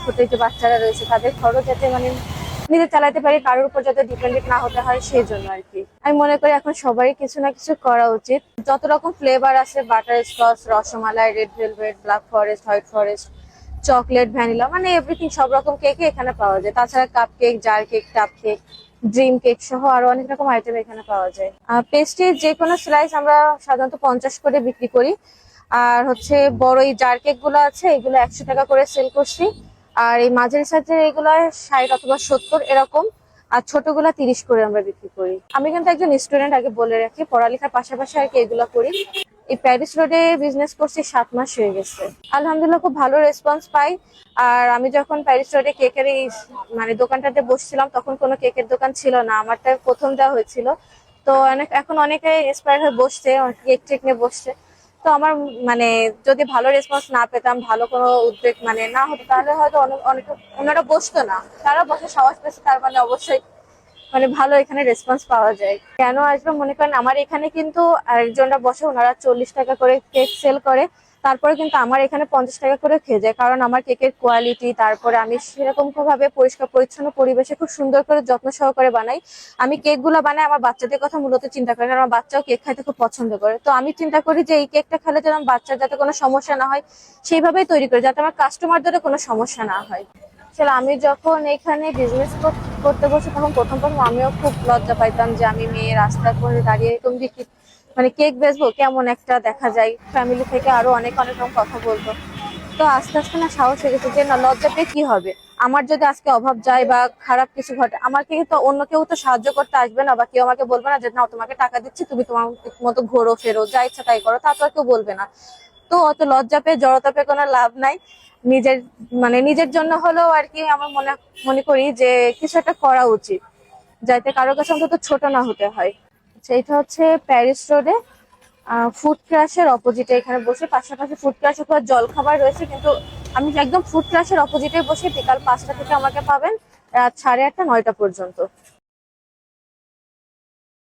ছোট যে বাচ্চারা রয়েছে তাদের খরচ যাতে মানে নিজে চালাতে পারি, কারোর উপর যাতে ডিপেন্ডেন্ট না হতে হয় সেই জন্য আর কি। আমি মনে করি এখন সবারই কিছু না কিছু করা উচিত। যত রকম ফ্লেভার আছে, butter Scotch, rasmalai, red velvet, black forest, white forest, chocolate, vanilla, মানে এভরিথিং, সব রকম কেকই এখানে পাওয়া যায়। তাছাড়া কাপ কেক, জার কেক, টাপ কেক, ড্রিম কেক সহ আরো অনেক রকম আইটেম এখানে পাওয়া যায়। পেস্ট্রির যে কোনো স্লাইস আমরা সাধারণত 50 করে বিক্রি করি। আর হচ্ছে বড় এই জার কেক গুলো আছে, এগুলো 100 টাকা করে সেল করছি। আর এই মাঝারি সাইজের এগুলো 60 অথবা 70 এরকম। আর ছোটগুলা 30 করে আমরা বিক্রি করি। আমি কিন্তু একজন স্টুডেন্ট, আগে বলে রাখি, পড়ালেখার পাশাপাশি আর কি এগুলো করি। এই প্যারিস রোডে বিজনেস করছি 7 মাস হয়ে গেছে। আলহামদুলিল্লাহ খুব ভালো রেসপন্স পাই। আর আমি যখন প্যারিস রোডে কেকের এই মানে দোকানটাতে বসছিলাম তখন কোনো কেকের দোকান ছিল না, আমারটা প্রথম দেওয়া হয়েছিল। তো এখন অনেকে ইন্সপায়ার হয়ে বসছে, কেক টেক নিয়ে বসছে। তো আমার মানে যদি ভালো রেসপন্স না পেতাম, ভালো কোনো উদ্যোগ মানে না হতো, তাহলে হয়তো অনেক ওনারা বসতো না। তারা বসে সাহস পেয়েছে, তার মানে অবশ্যই মানে ভালো এখানে রেসপন্স পাওয়া যায়। কেন আসবে মনে করেন, আমার এখানে কিন্তু আরেকজনরা বসে, ওনারা 40 টাকা করে কেক সেল করে, তারপরে কিন্তু আমার এখানে 50 টাকা করে খেয়ে যায়। কারণ আমার কেকের কোয়ালিটি, তারপরে আমি সেরকম ভাবে পরিষ্কার পরিচ্ছন্ন পরিবেশে খুব সুন্দর করে যত্ন সহকারে বানাই। আমি কেক গুলা বানাই আমার বাচ্চাদের কথা মূলত চিন্তা করি, কারণ আমার বাচ্চাও কেক খাইতে খুব পছন্দ করে। তো আমি চিন্তা করি যে এই কেকটা খেলে যেন বাচ্চার যাতে কোনো সমস্যা না হয়, সেইভাবেই তৈরি করি, যাতে আমার কাস্টমারদের কোনো সমস্যা না হয়। আসলে আমি যখন এখানে বিজনেস করতে বসে তখন প্রথম প্রথম আমিও খুব লজ্জা পাইতাম যে আমি মেয়ে রাস্তার করে দাঁড়িয়ে এরকম বিক্রি মানে কেক বেচবো, কেমন একটা দেখা যায়। ফ্যামিলি থেকে আরো অনেক অনেক রকম কথা বলতো। তো আস্তে আস্তে না সাহস হয়ে গেছে যে না, লজ্জা পেয়ে কি হবে। আমার যদি আজকে অভাব যায় বা খারাপ কিছু ঘটে, আমাকে তো অন্য কেউ তো সাহায্য করতে আসবে না, বা কেউ আমাকে বলবে না যে না তোমাকে টাকা দিচ্ছি, তুমি তোমার মতো ঘোরো ফেরো, যা ইচ্ছা তাই করো, তা তো আর কেউ বলবে না। তো অত লজ্জা পেয়ে জড়তা পেয়ে কোনো লাভ নাই। নিজের মানে নিজের জন্য হলেও আর কি আমার মনে করি যে কিছু একটা করা উচিত, যাতে কারোর কাছে অন্তত ছোট না হতে হয়। আচ্ছা, এটা হচ্ছে প্যারিস রোডে ফুড ক্রাশের অপোজিটে এখানে বসে। পাশাপাশি ফুড ক্রাশ অথবা জলখাবার রয়েছে, কিন্তু আমি একদম ফুড ক্রাশের অপোজিটে বসে। বিকাল 5টা থেকে আমাকে পাবেন রাত 8:30 9টা পর্যন্ত।